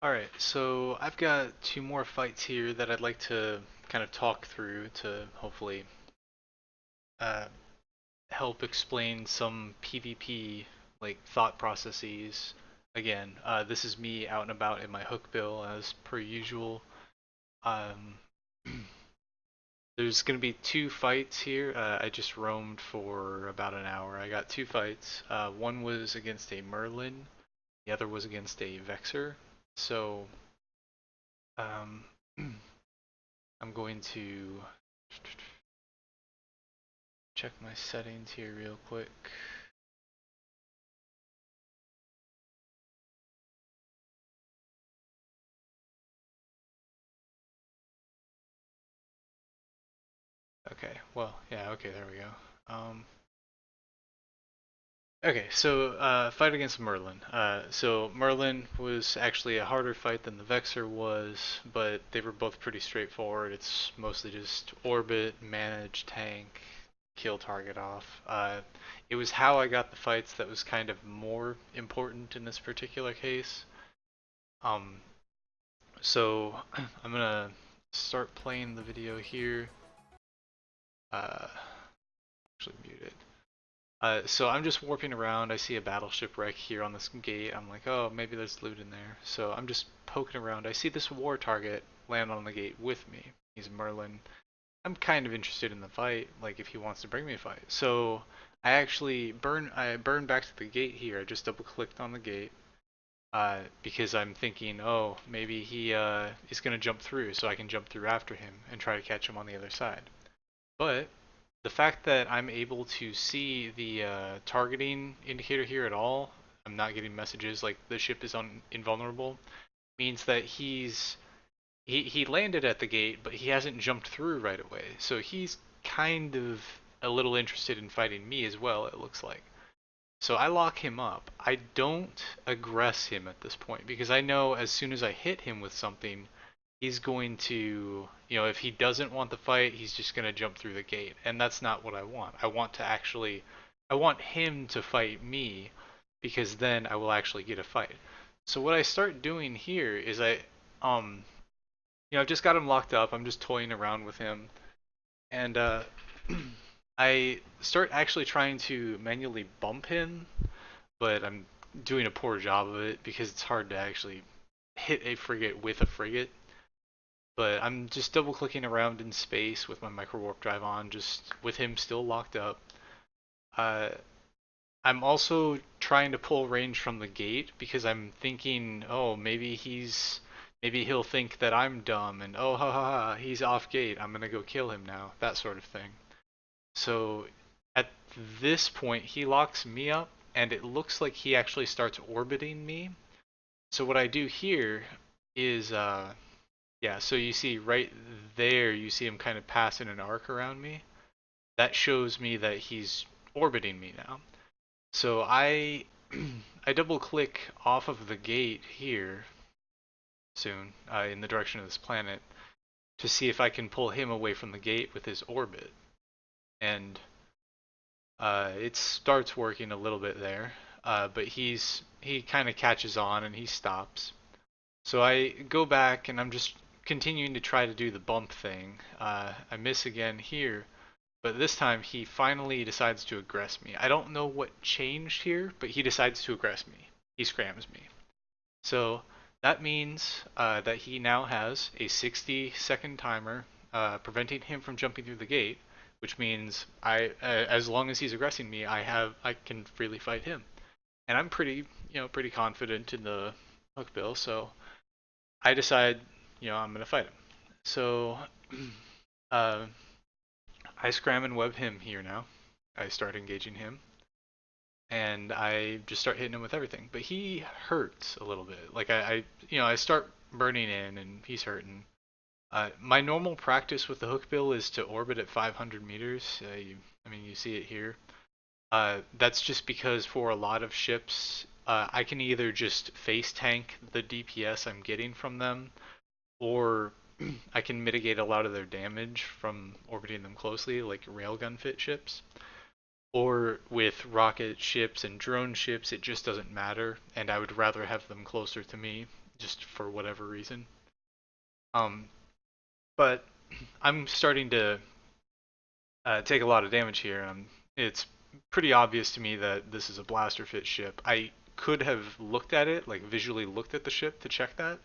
Alright, so I've got two more fights here that I'd like to kind of talk through to hopefully uh, help explain some PvP like thought processes. Again, this is me out and about in my Hookbill as per usual. Um, there's going to be two fights here. I just roamed for about an hour. I got two fights. One was against a Merlin, the other was against a Vexor. So um, I'm going to check my settings here real quick. Okay, well, yeah, okay, there we go. Okay, so fight against Merlin. So Merlin was actually a harder fight than the Vexor was, but they were both pretty straightforward. It's mostly just orbit, manage, tank, kill target off. It was how I got the fights that was kind of more important in this particular case. Um, so I'm gonna start playing the video here. Actually mute it. So I'm just warping around. I see a battleship wreck here on this gate. I'm like, oh, maybe there's loot in there. So I'm just poking around. I see this war target land on the gate with me. He's Merlin. I'm kind of interested in the fight, like if he wants to bring me a fight. So I burn back to the gate here. I just double clicked on the gate because I'm thinking, oh, maybe he is gonna jump through, so I can jump through after him and try to catch him on the other side. But the fact that I'm able to see the targeting indicator here at all, I'm not getting messages like the ship is invulnerable, means that he landed at the gate, but he hasn't jumped through right away. So he's kind of a little interested in fighting me as well, it looks like. So I lock him up. I don't aggress him at this point because I know as soon as I hit him with something, he's going to, if he doesn't want the fight, he's just going to jump through the gate. And that's not what I want. I want him to fight me because then I will actually get a fight. So what I start doing here is um, I've just got him locked up. I'm just toying around with him. And, I start actually trying to manually bump him, but I'm doing a poor job of it because it's hard to actually hit a frigate with a frigate. But I'm just double clicking around in space with my micro warp drive on, just with him still locked up. Uh, I'm also trying to pull range from the gate because I'm thinking, oh, maybe he'll think that I'm dumb and oh, ha ha ha, he's off gate. I'm gonna go kill him now, that sort of thing. So at this point, he locks me up, and it looks like he actually starts orbiting me. So what I do here is yeah, so you see right there, you see him kind of passing an arc around me. That shows me that he's orbiting me now. So I I double click off of the gate here soon in the direction of this planet to see if I can pull him away from the gate with his orbit. And it starts working a little bit there, but he kind of catches on and he stops. So I go back and I'm just continuing to try to do the bump thing. I miss again here, but this time he finally decides to aggress me. I don't know what changed here, but he decides to aggress me. He scrams me. So that means that he now has a 60-second timer preventing him from jumping through the gate, which means as long as he's aggressing me, I can freely fight him, and I'm pretty confident in the Hookbill, so I decide, I'm gonna fight him. So uh, I scram and web him here now. I start engaging him, and I just start hitting him with everything. But he hurts a little bit. Like I start burning in, and he's hurting. My normal practice with the Hookbill is to orbit at 500 meters. I mean, you see it here. That's just because for a lot of ships, I can either just face tank the DPS I'm getting from them, or I can mitigate a lot of their damage from orbiting them closely, like railgun fit ships. Or with rocket ships and drone ships, it just doesn't matter, and I would rather have them closer to me just for whatever reason. Um, but I'm starting to take a lot of damage here. It's pretty obvious to me that this is a blaster fit ship. I could have looked at it, like visually looked at the ship to check that,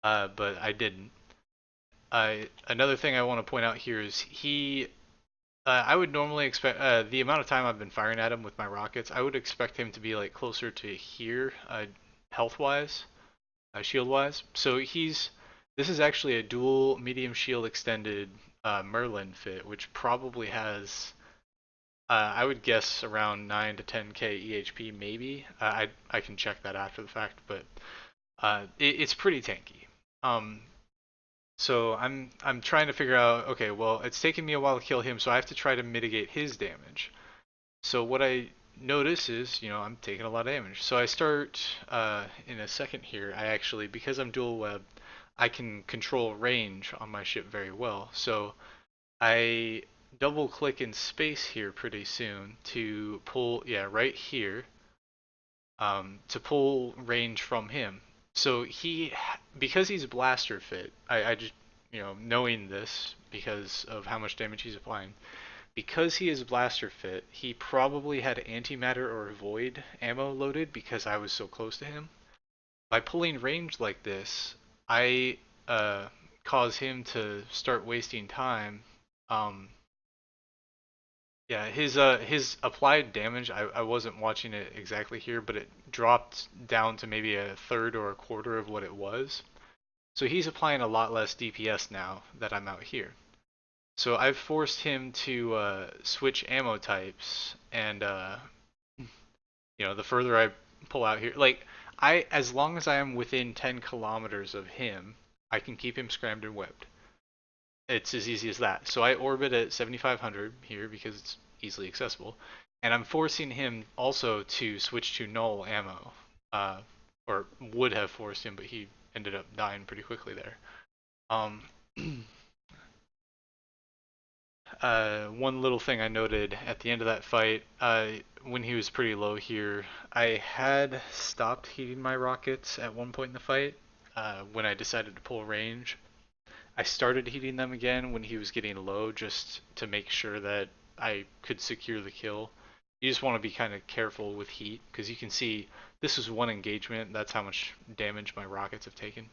but I didn't. Another thing I want to point out here is I would normally expect the amount of time I've been firing at him with my rockets. I would expect him to be like closer to here, health-wise, shield-wise. So this is actually a dual medium shield extended Merlin fit, which probably has I would guess around 9 to 10k EHP maybe. I can check that after the fact, but it's pretty tanky. Um, so I'm trying to figure out, okay, well, it's taken me a while to kill him, so I have to try to mitigate his damage. So what I notice is, I'm taking a lot of damage. So I start in a second here. I actually, because I'm dual web, I can control range on my ship very well. So I double click in space here pretty soon to pull, yeah, right here, to pull range from him. So because he's blaster fit, I just, knowing this because of how much damage he's applying, because he is blaster fit, he probably had antimatter or void ammo loaded because I was so close to him. By pulling range like this, I cause him to start wasting time. Um, yeah, his applied damage, I wasn't watching it exactly here, but it dropped down to maybe a third or a quarter of what it was. So he's applying a lot less DPS now that I'm out here. So I've forced him to switch ammo types, and the further I pull out here, like as long as I am within 10 kilometers of him, I can keep him scrammed and webbed. It's as easy as that. So I orbit at 7,500 here because it's easily accessible, and I'm forcing him also to switch to Null ammo, uh, or would have forced him, but he ended up dying pretty quickly there. Um, one little thing I noted at the end of that fight, when he was pretty low here, I had stopped heating my rockets at one point in the fight when I decided to pull range. I started heating them again when he was getting low just to make sure that I could secure the kill. You just want to be kind of careful with heat because you can see this is one engagement. That's how much damage my rockets have taken.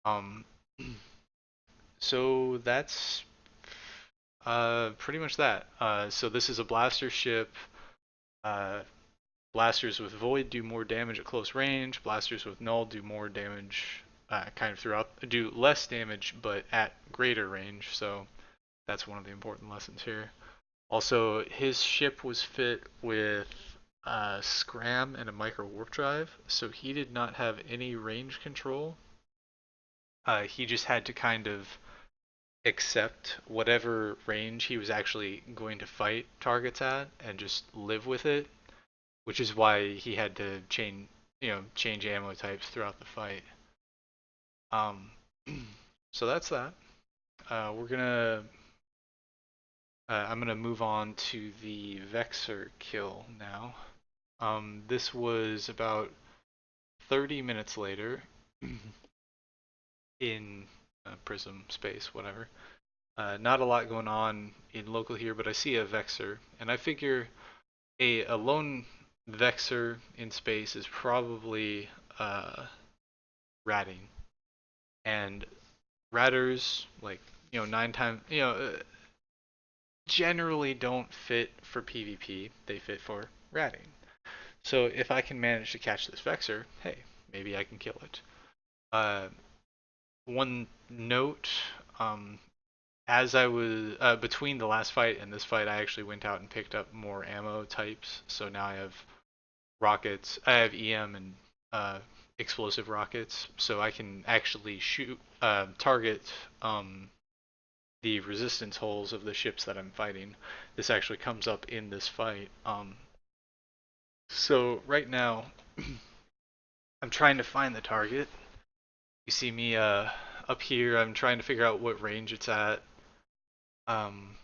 Um, so that's pretty much that. So this is a blaster ship. Uh, blasters with void do more damage at close range. Blasters with null do more damage, kind of throughout. Do less damage, but at greater range. So that's one of the important lessons here. Also, his ship was fit with scram and a micro warp drive, so he did not have any range control. He just had to kind of accept whatever range he was actually going to fight targets at and just live with it, which is why he had to change ammo types throughout the fight. Um, so that's that. We're gonna I'm gonna move on to the Vexor kill now. This was about 30 minutes later in Prism space, whatever. Not a lot going on in local here, but I see a Vexor, and I figure a lone Vexor in space is probably ratting, and ratters like 9 times generally don't fit for PvP. They fit for ratting. So if I can manage to catch this Vexor, hey, maybe I can kill it. Uh, one note, as I was between the last fight and this fight, I actually went out and picked up more ammo types. So now I have rockets. I have EM and explosive rockets, so I can actually shoot target the resistance holes of the ships that I'm fighting. This actually comes up in this fight. So right now, I'm trying to find the target. You see me up here. I'm trying to figure out what range it's at. Um,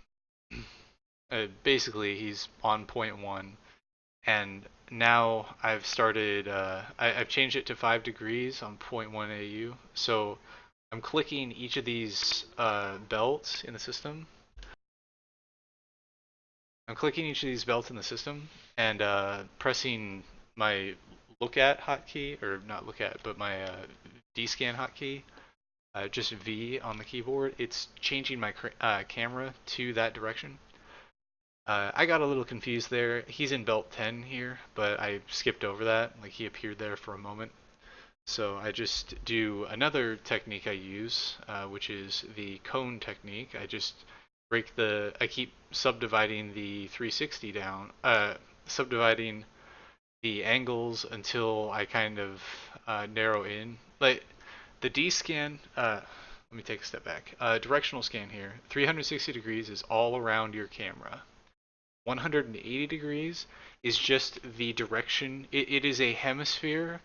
basically, he's on point 1, And now I've started, I've changed it to 5 degrees on point 0.1 AU. So I'm clicking each of these belts in the system. I'm clicking each of these belts in the system and pressing my look at hotkey, or not look at, but my D-scan hotkey, just V on the keyboard. It's changing my camera to that direction. I got a little confused there. He's in belt 10 here, but I skipped over that. Like, he appeared there for a moment. So I just do another technique I use, which is the cone technique. I keep subdividing the 360 down, subdividing the angles until I kind of narrow in. Like, the D scan, let me take a step back. Directional scan here, 360 degrees is all around your camera. 180 degrees is just the direction. It is a hemisphere.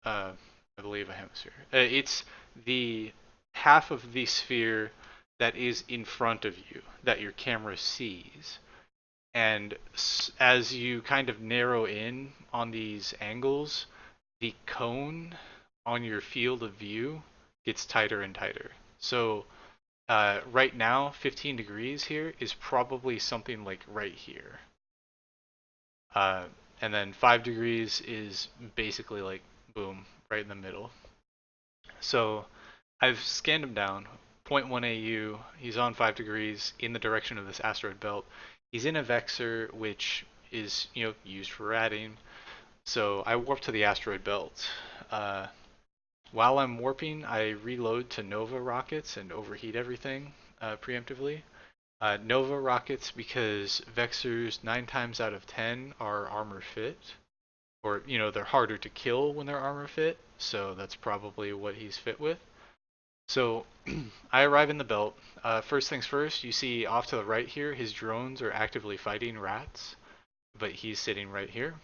I believe a hemisphere. It's the half of the sphere that is in front of you that your camera sees. And as you kind of narrow in on these angles, the cone on your field of view gets tighter and tighter. So right now, 15 degrees here is probably something like right here. Uh, and then 5 degrees is basically like, boom, right in the middle. So I've scanned him down. Point 0.1 AU, he's on 5 degrees in the direction of this asteroid belt. He's in a Vexor, which is, used for ratting. So I warp to the asteroid belt. While I'm warping, I reload to Nova rockets and overheat everything preemptively. Nova rockets, because Vexors 9 times out of 10 are armor fit, or they're harder to kill when they're armor fit, so that's probably what he's fit with. So I arrive in the belt. First things first, you see off to the right here, his drones are actively fighting rats, but he's sitting right here.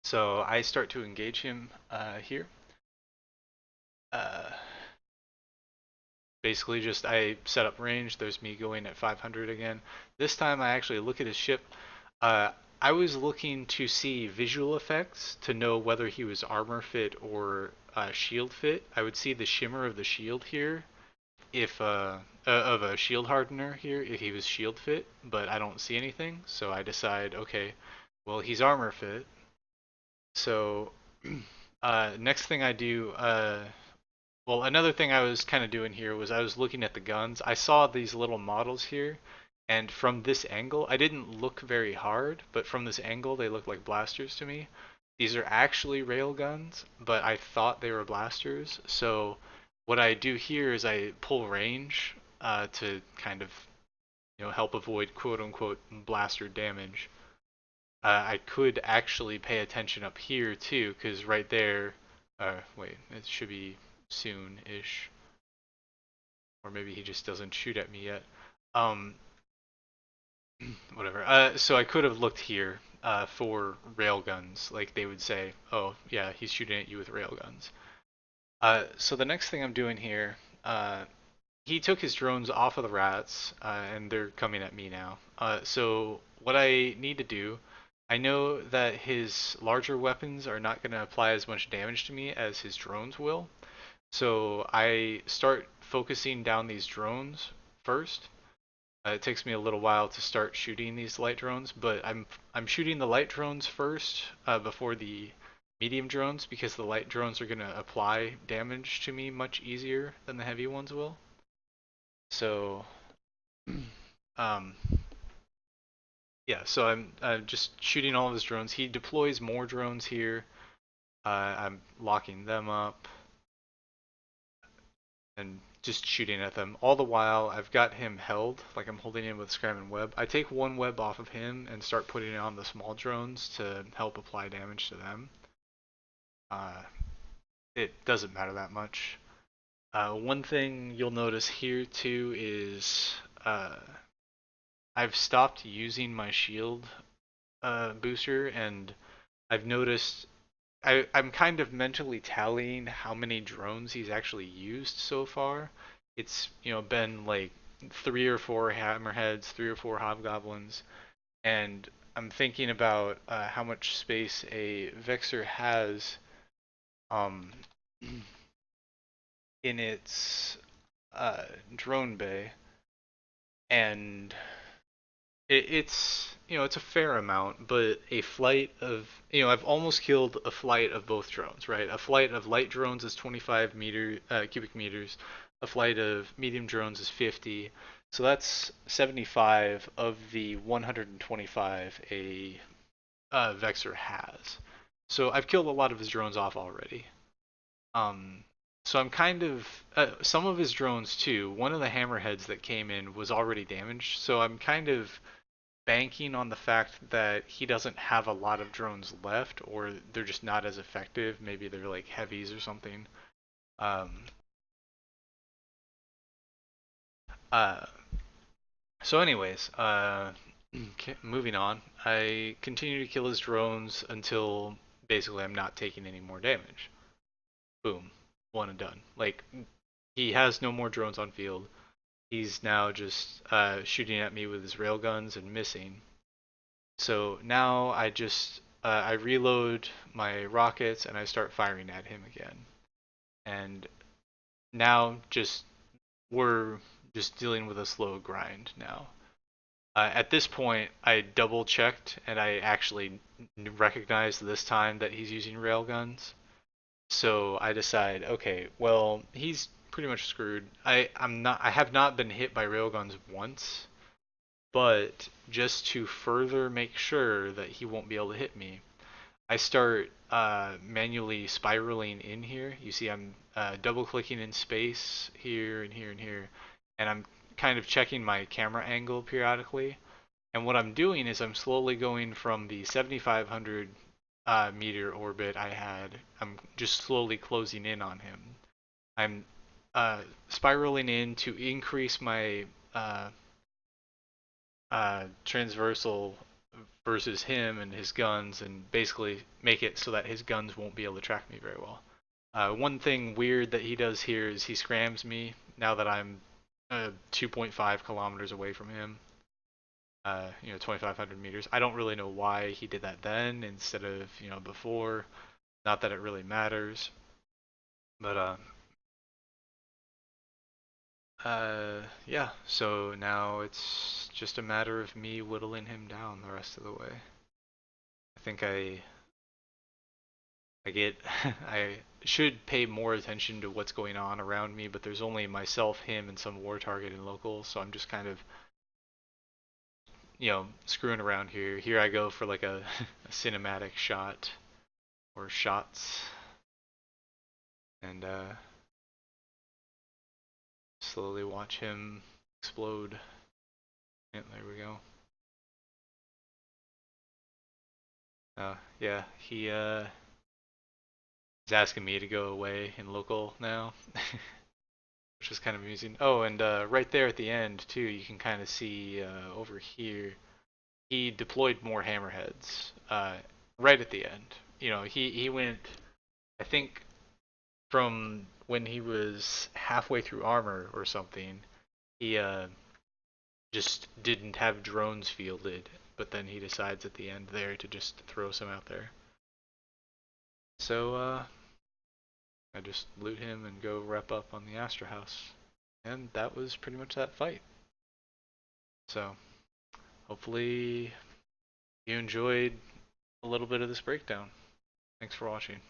So I start to engage him here. Uh, Basically just I set up range. There's me going at 500 again. This time I actually look at his ship. I was looking to see visual effects to know whether he was armor fit or shield fit. I would see the shimmer of the shield here, if of a shield hardener here, if he was shield fit, but I don't see anything. So I decide, okay, well, he's armor fit. So next thing I do, well, another thing I was kind of doing here was I was looking at the guns. I saw these little models here, and from this angle, I didn't look very hard, but from this angle, they look like blasters to me. These are actually railguns, but I thought they were blasters. So what I do here is I pull range to kind of help avoid quote unquote blaster damage. I could actually pay attention up here too, because right there, wait, it should be soon-ish, or maybe he just doesn't shoot at me yet. Um, Whatever. So I could have looked here for railguns, like they would say, oh yeah, he's shooting at you with railguns. So the next thing I'm doing here, he took his drones off of the rats, and they're coming at me now. So what I need to do, I know that his larger weapons are not going to apply as much damage to me as his drones will. So I start focusing down these drones first. It takes me a little while to start shooting these light drones, but I'm shooting the light drones first before the medium drones, because the light drones are going to apply damage to me much easier than the heavy ones will. So, um, yeah, so I'm just shooting all of his drones. He deploys more drones here. I'm locking them up and just shooting at them. All the while, I've got him held, like I'm holding him with scram and web. I take one web off of him and start putting it on the small drones to help apply damage to them. Uh, it doesn't matter that much. One thing you'll notice here too is I've stopped using my shield booster, and I've noticed I'm kind of mentally tallying how many drones he's actually used so far. It's been like 3 or 4 hammerheads, 3 or 4 hobgoblins, and I'm thinking about how much space a Vexor has um, in its uh, drone bay, and it's a fair amount, but a flight of I've almost killed a flight of both drones, right? A flight of light drones is 25 cubic meters, a flight of medium drones is 50, so that's 75 of the 125 a Vexor has. So I've killed a lot of his drones off already. Um, so I'm kind of some of his drones too. One of the hammerheads that came in was already damaged, so I'm kind of banking on the fact that he doesn't have a lot of drones left, or they're just not as effective. Maybe they're like heavies or something. Um, uh, so, anyways, moving on. I continue to kill his drones until basically I'm not taking any more damage. Boom, one and done. Like he has no more drones on field. He's now just shooting at me with his railguns and missing. So now I reload my rockets and I start firing at him again. And now we're just dealing with a slow grind now. At this point, I double checked and I actually recognized this time that he's using railguns. So I decide, okay, well, he's pretty much screwed. I have not been hit by railguns once, but just to further make sure that he won't be able to hit me, I start manually spiraling in here. You see, I'm double clicking in space here and here and here, and I'm kind of checking my camera angle periodically. And what I'm doing is I'm slowly going from the 7,500 meter orbit I had. I'm just slowly closing in on him. I'm spiraling in to increase my transversal versus him and his guns, and basically make it so that his guns won't be able to track me very well. One thing weird that he does here is he scrams me now that I'm 2.5 kilometers away from him. 2,500 meters. I don't really know why he did that then instead of before. Not that it really matters, but yeah. So now it's just a matter of me whittling him down the rest of the way. I think I get I should pay more attention to what's going on around me, but there's only myself, him, and some war target and local, so I'm just kind of screwing around here. Here I go for like a cinematic shot or shots, and slowly watch him explode. Yeah, there we go. Yeah, he's asking me to go away in local now, which is kind of amusing. Oh, and right there at the end too, you can kind of see over here, he deployed more hammerheads right at the end. He went, I think, from when he was halfway through armor or something, he just didn't have drones fielded, but then he decides at the end there to just throw some out there. So I just loot him and go rep up on the Astra House. And that was pretty much that fight. So hopefully you enjoyed a little bit of this breakdown. Thanks for watching.